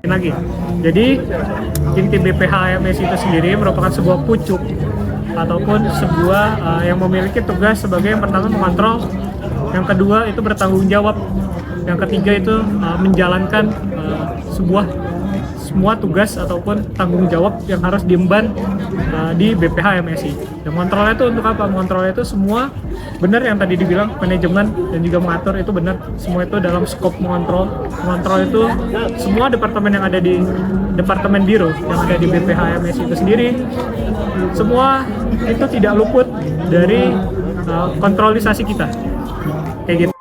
lagi. Jadi inti BPH AMS itu sendiri merupakan sebuah pucuk ataupun sebuah yang memiliki tugas sebagai yang pertama mengontrol, yang kedua itu bertanggung jawab, yang ketiga itu menjalankan semua tugas ataupun tanggung jawab yang harus diemban di BPH MSI. Dan kontrolnya itu untuk apa? Mengontrolnya itu semua benar yang tadi dibilang manajemen dan juga mengatur itu benar. Semua itu dalam skop mengontrol. Mengontrol itu semua departemen yang ada di departemen biro yang ada di BPH MSI itu sendiri. Semua itu tidak luput dari kontrolisasi kita. Kayak gitu.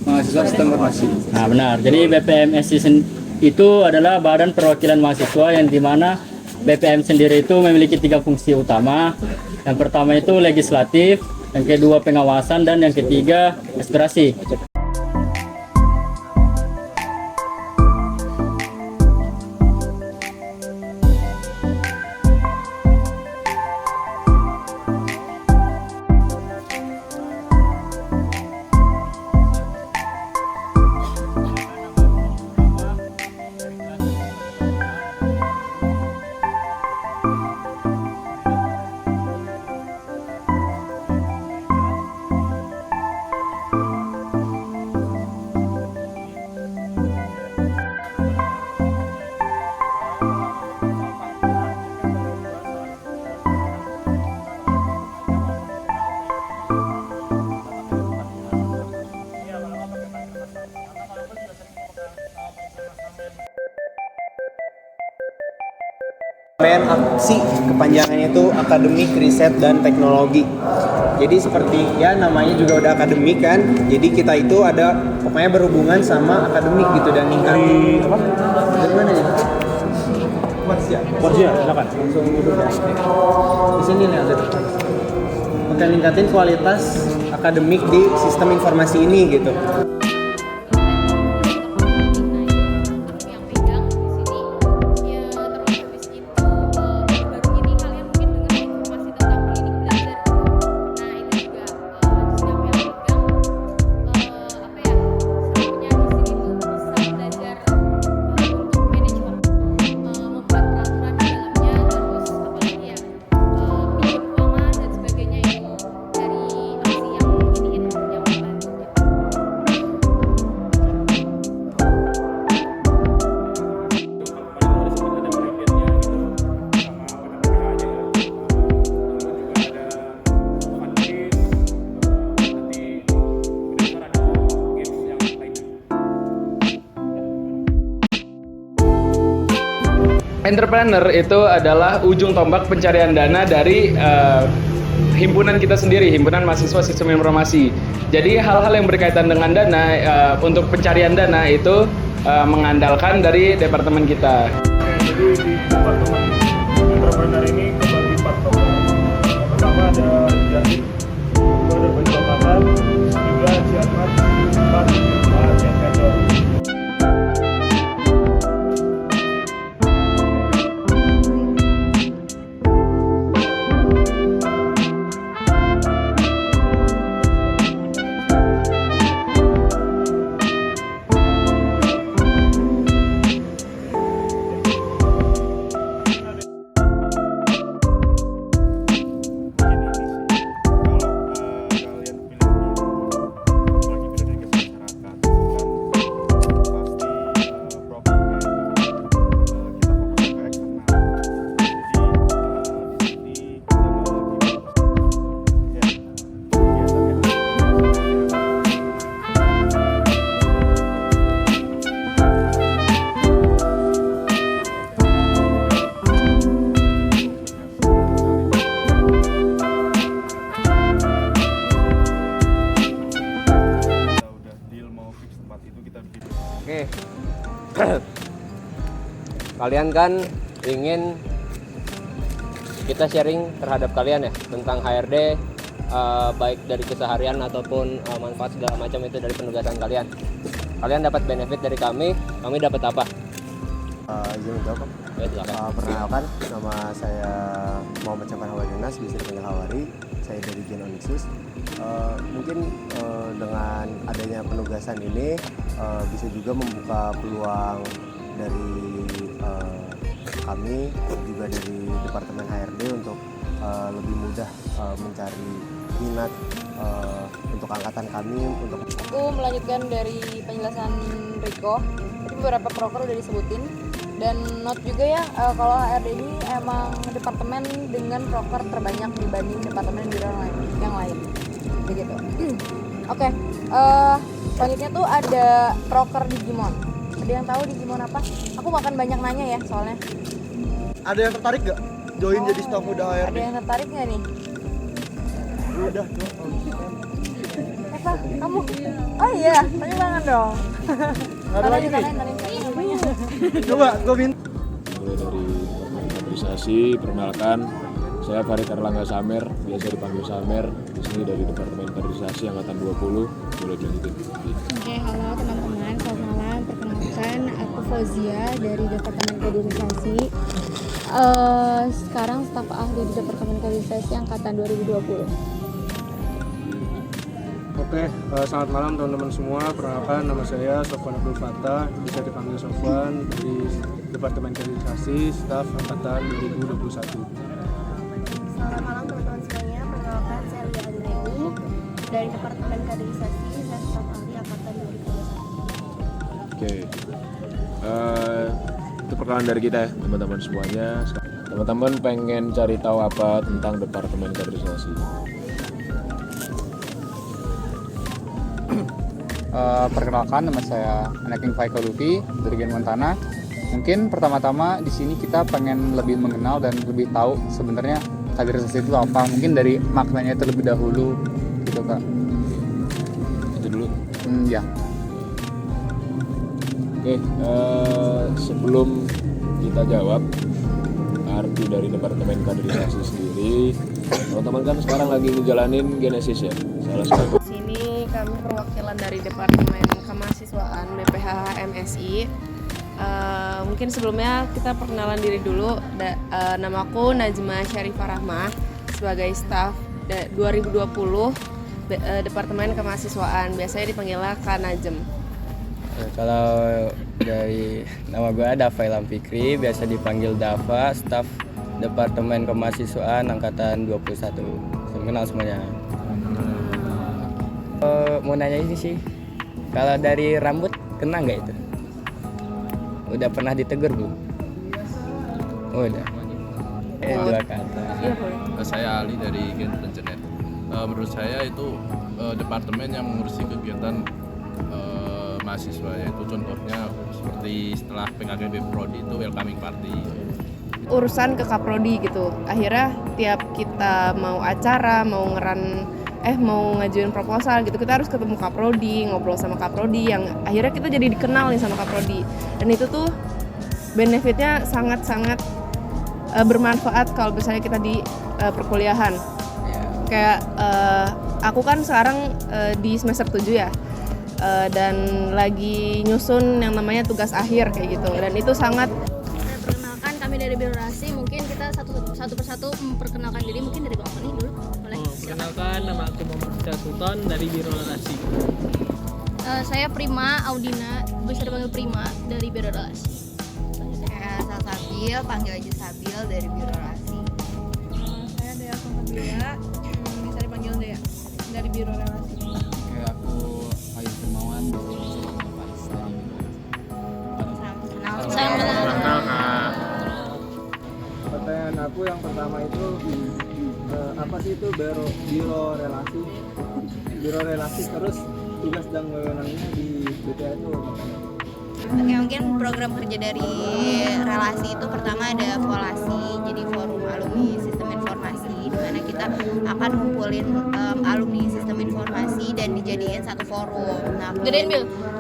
Mahasiswa Sistem Informasi. Nah benar, jadi BPMSI itu adalah Badan Perwakilan Mahasiswa yang dimana BPM sendiri itu memiliki 3 fungsi utama. Yang pertama itu legislatif, yang kedua pengawasan, dan yang ketiga aspirasi. AKSI, kepanjangannya itu Akademik Riset dan Teknologi. Jadi seperti ya namanya juga udah akademik kan. Jadi kita itu ada pokoknya berhubungan sama akademik gitu dan ningkatin apa? Dari mana ya? Warsia, silakan. Langsung duduk ya. Di sini nih ada. Oke, ningkatin kualitas akademik di sistem informasi ini gitu. Entrepreneur itu adalah ujung tombak pencarian dana dari himpunan kita sendiri, Himpunan Mahasiswa Sistem Informasi. Jadi hal-hal yang berkaitan dengan dana untuk pencarian dana itu mengandalkan dari departemen kita. Jadi di departemen entrepreneur ini kebagi 4 tokoh. Pertama ada Jahit, kedua ada Baju Angkatan, ketiga Ciatmat, keempat Ciat Vendor. kalian kan ingin kita sharing terhadap kalian ya tentang HRD, baik dari keseharian ataupun manfaat segala macam itu dari penugasan kalian. Kalian dapat benefit dari kami dapat apa? Izin menjawab. Ya, silakan. Perkenalkan, nama saya Muhammad Syafar Hawa Yunas, bisa dipanggil Hawari. Saya dari Gen Onyxus. Mungkin dengan adanya penugasan ini bisa juga membuka peluang dari kami juga dari Departemen HRD untuk lebih mudah mencari minat untuk angkatan kami untuk. Aku melanjutkan dari penjelasan Riko. Tadi beberapa proker udah disebutin dan note juga ya kalau HRD ini emang departemen dengan proker terbanyak dibanding departemen biro yang lain. Begitu. Oke. Selanjutnya tuh ada proker Digimon. Ada yang tahu Digimon apa? Aku makan banyak nanya ya soalnya. Ada yang tertarik gak join jadi staf muda HRD? Ada yang tertarik nggak nih? Udah. Eva, kamu? Oh iya, tanya banget dong. Ada lagi nih? Coba, gue minta. Mulai dari kaderisasi, perkenalkan, saya Farid Erlangga Samer, biasa dipanggil Samer, di sini dari Departemen Kaderisasi Angkatan 20, boleh dilanjutin. Oke, halo teman-teman, selamat malam. Perkenalkan, aku Fauzia dari Departemen Kaderisasi. Sekarang staf ahli di Departemen Kaderisasi Angkatan 2020. Oke, selamat malam teman-teman semua. Perkenalkan, nama saya Sofwan Abdul Fattah, bisa dipanggil Sofwan dari Departemen Kaderisasi, staf Angkatan 2021. Selamat malam teman-teman semuanya. Perkenalkan, saya Lia Andreani dari Departemen Kaderisasi, saya staf ahli Angkatan 2021. Oke, itu perkenalan dari kita ya, teman-teman semuanya. Teman-teman pengen cari tahu apa tentang Departemen Kaderisasi? Perkenalkan, nama saya Anaking Faiko Lufi dari Gen Montana. Mungkin pertama-tama di sini kita pengen lebih mengenal dan lebih tahu sebenarnya kaderisasi itu apa. Mungkin dari maknanya terlebih dahulu, gitu Kak. Itu dulu. Ya. Oke, sebelum kita jawab arti dari Departemen Kaderisasi sendiri, teman-teman kan sekarang lagi ngejalanin Genesis ya, salah satu. Sini kami perwakilan dari Departemen Kemahasiswaan BPH MSI. Mungkin sebelumnya kita perkenalan diri dulu. Namaku Najma Syarifah Rahmah sebagai staf 2020 Departemen Kemahasiswaan. Biasanya dipanggilnya Kak Najem. Kalau dari nama gue Dava Ilham Fikri, biasa dipanggil Dava, staf Departemen Kemahasiswaan Angkatan 21. Kenal semuanya. Mau nanya ini sih, kalau dari rambut kena nggak itu? Udah pernah ditegur belum? Udah. Dua kata. Saya Ali dari Gen Pencenet. Menurut saya itu departemen yang mengurusi kegiatan mahasiswa, yaitu contohnya seperti setelah PKKB Prodi itu welcoming party. Urusan ke Kaprodi gitu. Akhirnya tiap kita mau acara, mau ngajuin proposal gitu, kita harus ketemu Kaprodi, ngobrol sama Kaprodi, yang akhirnya kita jadi dikenal nih sama Kaprodi. Dan itu tuh benefitnya sangat-sangat bermanfaat kalau misalnya kita di perkuliahan. Kayak aku kan sekarang di semester 7 ya, dan lagi nyusun yang namanya tugas akhir kayak gitu, dan itu sangat. Perkenalkan, kami dari Birorasi. Mungkin kita satu persatu memperkenalkan diri. Mungkin dari Bang Tony dulu. Boleh. Perkenalkan, nama aku Muhammad Fitra Sultan dari Birorasi. Saya Prima Audina, bisa dipanggil Prima dari Birorasi. Saya Salsabil, panggil aja Sabil dari Birorasi. Saya Dea Songkabila, bisa dipanggil Dea dari Birorasi. Aku Ayu Firmawan dari Pertanyaan aku yang pertama itu apa sih itu biro relasi? Biro relasi, terus tugas dan wewenangnya di BPH itu. Oke, mungkin program kerja dari relasi itu pertama ada volasi, jadi forum alumni sistem informasi, di mana kita akan ngumpulin alumni sistem informasi dan dijadiin satu forum. Nah,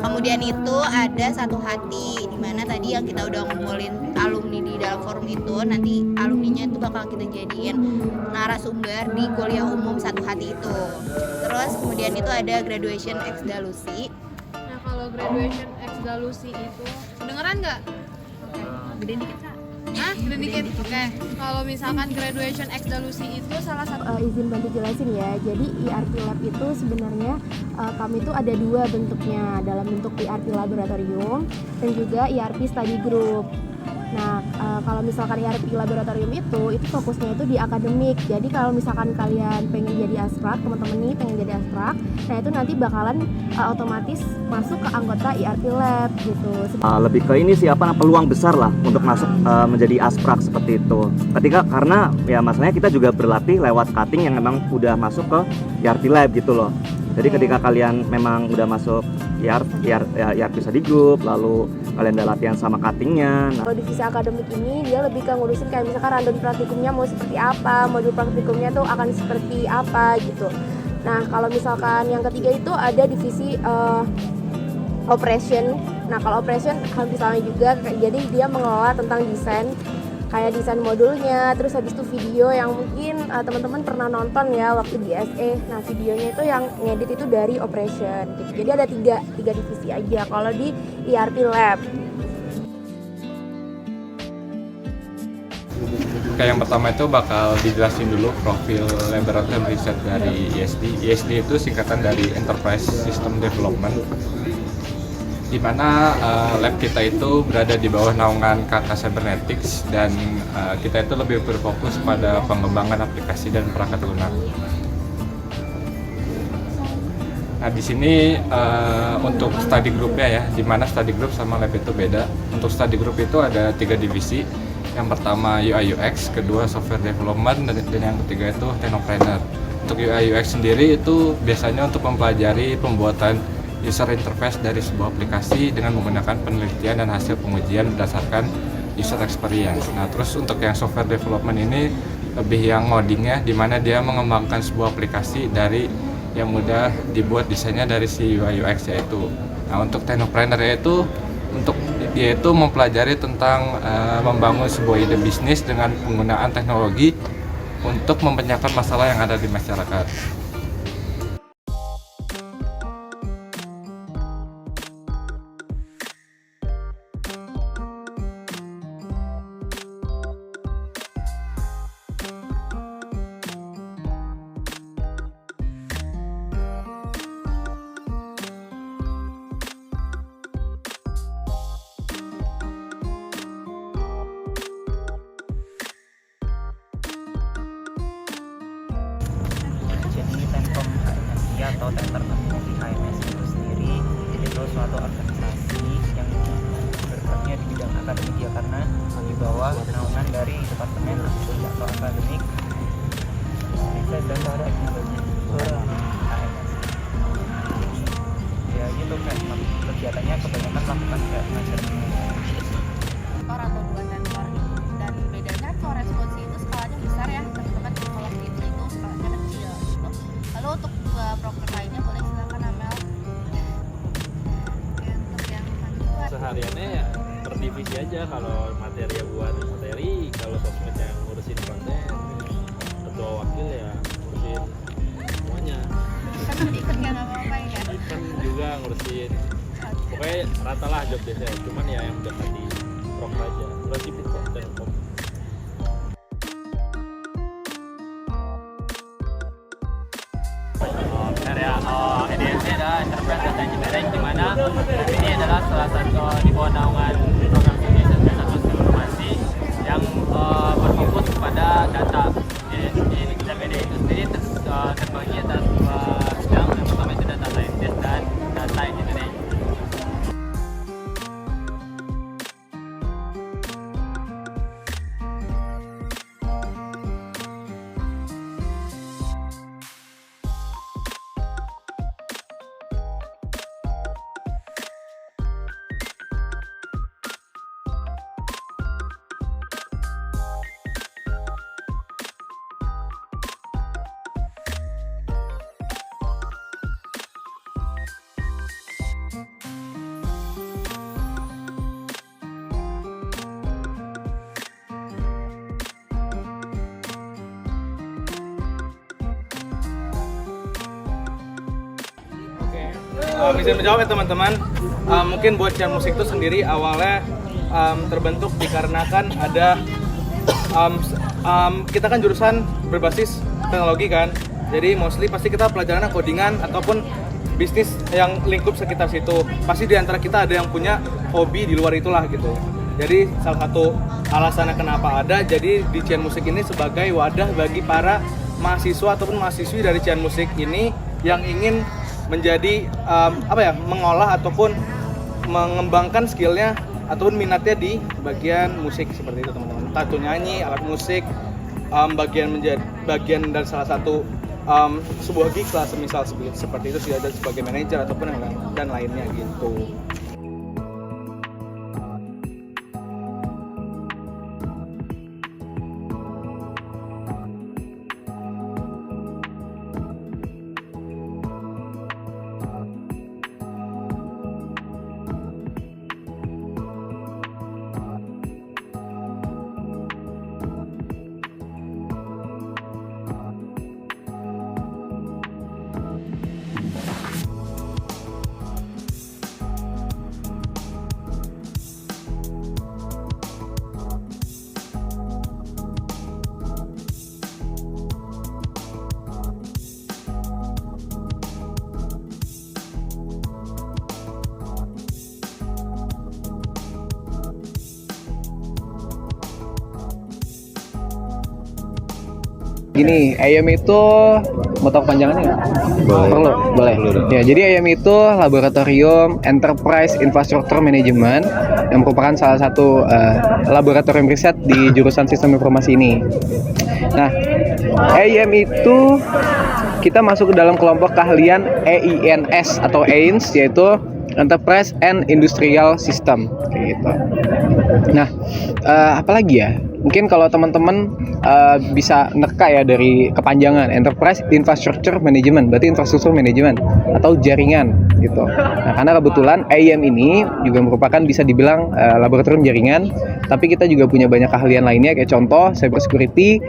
kemudian itu ada satu hati, di mana tadi yang kita udah ngumpulin alumni di dalam forum itu, nanti alumninya itu bakal kita jadiin narasumber di kuliah umum satu hati itu. Terus kemudian itu ada graduation exdalusi. Nah, kalau graduation exdalusi itu kedengeran nggak? Gedein dikit, Kak. Hah? Gedein dikit? Oke. Kalau misalkan graduation exdalusi itu salah satu Izin bantu jelasin ya. Jadi ERP Lab itu sebenarnya kami itu ada dua bentuknya, dalam bentuk ERP Laboratorium dan juga ERP Study Group. Nah, kalau misalkan ERP Laboratorium itu fokusnya itu di akademik. Jadi kalau misalkan kalian pengen jadi asprak, teman-teman nih pengen jadi asprak, nah itu nanti bakalan otomatis masuk ke anggota ERP Lab gitu. Lebih ke ini sih peluang besar lah untuk masuk menjadi asprak seperti itu. Karena ya masalahnya kita juga berlatih lewat cutting yang memang udah masuk ke ERP Lab gitu loh. Jadi ketika kalian memang udah masuk ERP Study Group, lalu kalian udah latihan sama cuttingnya. Kalau divisi akademik ini dia lebih ke ngurusin kayak misalkan random praktikumnya mau seperti apa, modul praktikumnya tuh akan seperti apa gitu. Nah, kalau misalkan yang ketiga itu ada divisi operation. Nah, kalau operation hampir sama juga, jadi dia mengelola tentang desain, kayak desain modulnya, terus habis itu video yang mungkin teman-teman pernah nonton ya waktu di SE. Nah, videonya itu yang ngedit itu dari operation gitu. Jadi ada tiga divisi aja kalau di ERP Lab. Oke, yang pertama itu bakal dijelasin dulu profil laboratorium riset dari ISD. ISD itu singkatan dari Enterprise System Development, di mana lab kita itu berada di bawah naungan Kata Cybernetics dan kita itu lebih berfokus pada pengembangan aplikasi dan perangkat lunak. Nah, di sini untuk study groupnya ya, di mana study group sama lab itu beda. Untuk study group itu ada 3 divisi. Yang pertama UI UX, kedua software development, dan yang ketiga itu technopreneur. Untuk UI UX sendiri itu biasanya untuk mempelajari pembuatan user interface dari sebuah aplikasi dengan menggunakan penelitian dan hasil pengujian berdasarkan user experience. Nah, terus untuk yang software development ini lebih yang ngodingnya, di mana dia mengembangkan sebuah aplikasi dari yang mudah dibuat desainnya dari si UI UX yaitu. Nah, untuk technopreneur yaitu dia itu mempelajari tentang membangun sebuah ide bisnis dengan penggunaan teknologi untuk memecahkan masalah yang ada di masyarakat. Jadi Tenkom HMSI atau Departemen HMSI itu sendiri itu suatu organisasi yang bergeraknya di bidang akademik ya, karena di bawah naungan dari Departemen atau Akademik Riset dan Teknologi HMSI. Ya gitu kan, kegiatannya kebanyakan melakukan kayak semacam Tentor atau 2 tentor, dan bedanya kalau responsi itu skalanya besar ya, teman-teman. Kalau skripsi itu skalanya kecil gitu. Lalu untuk proker lainnya boleh silakan Amel. Untuk yang sehariannya ya per divisi aja. Kalau materi ya buat materi, kalau sosmed yang ngurusin konten, ketua wakil ya ngurusin semuanya. kan ikut nggak ngapa-ngapain ya? Kan juga ngurusin, pokoknya rata lah job desa. Cuman ya yang udah tadi proker aja, udah sibuk kok dan kom. EDNC adalah Enterprise Data Engineering, di mana ini adalah salah satu di bawah naungan program studi Satu Informasi yang berfokus kepada data. Di DPD itu sendiri terbagi atas 2 bidang. Yang pertama itu data scientist dan data engineering. Bisa menjawab ya teman-teman. Mungkin buat Cian Musik itu sendiri awalnya terbentuk dikarenakan ada kita kan jurusan berbasis teknologi kan. Jadi mostly pasti kita pelajaran codingan ataupun bisnis yang lingkup sekitar situ. Pasti di antara kita ada yang punya hobi di luar itulah gitu. Jadi salah satu alasannya kenapa ada, jadi di Cian Musik ini sebagai wadah bagi para mahasiswa ataupun mahasiswi dari Cian Musik ini yang ingin menjadi mengolah ataupun mengembangkan skillnya ataupun minatnya di bagian musik seperti itu teman-teman. Entah itu nyanyi, alat musik, bagian dari salah satu sebuah gigs lah, semisal seperti itu, sudah ada sebagai manajer ataupun dan lainnya gitu. Gini, IAM itu mau tahu panjangannya nggak? Perlu? Boleh. Ya, jadi IAM itu Laboratorium Enterprise Infrastructure Management yang merupakan salah satu laboratorium riset di jurusan Sistem Informasi ini. Nah, IAM itu kita masuk ke dalam kelompok keahlian EINS atau EINS, yaitu Enterprise and Industrial System kayak gitu. Nah, apalagi ya? Mungkin kalau teman-teman bisa neka ya dari kepanjangan Enterprise Infrastructure Management, berarti infrastruktur manajemen atau jaringan gitu. Nah, karena kebetulan IAM ini juga merupakan bisa dibilang laboratorium jaringan, tapi kita juga punya banyak keahlian lainnya kayak contoh cyber security,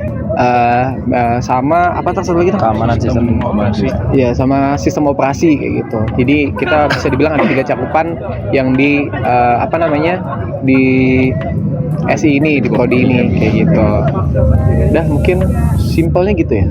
sama apa satu lagi? Keamanan sistem operasi. Iya, sama sistem operasi kayak gitu. Jadi kita bisa dibilang ada 3 cakupan yang di di SI ini, di prodi ini kayak gitu. Udah mungkin simpelnya gitu ya.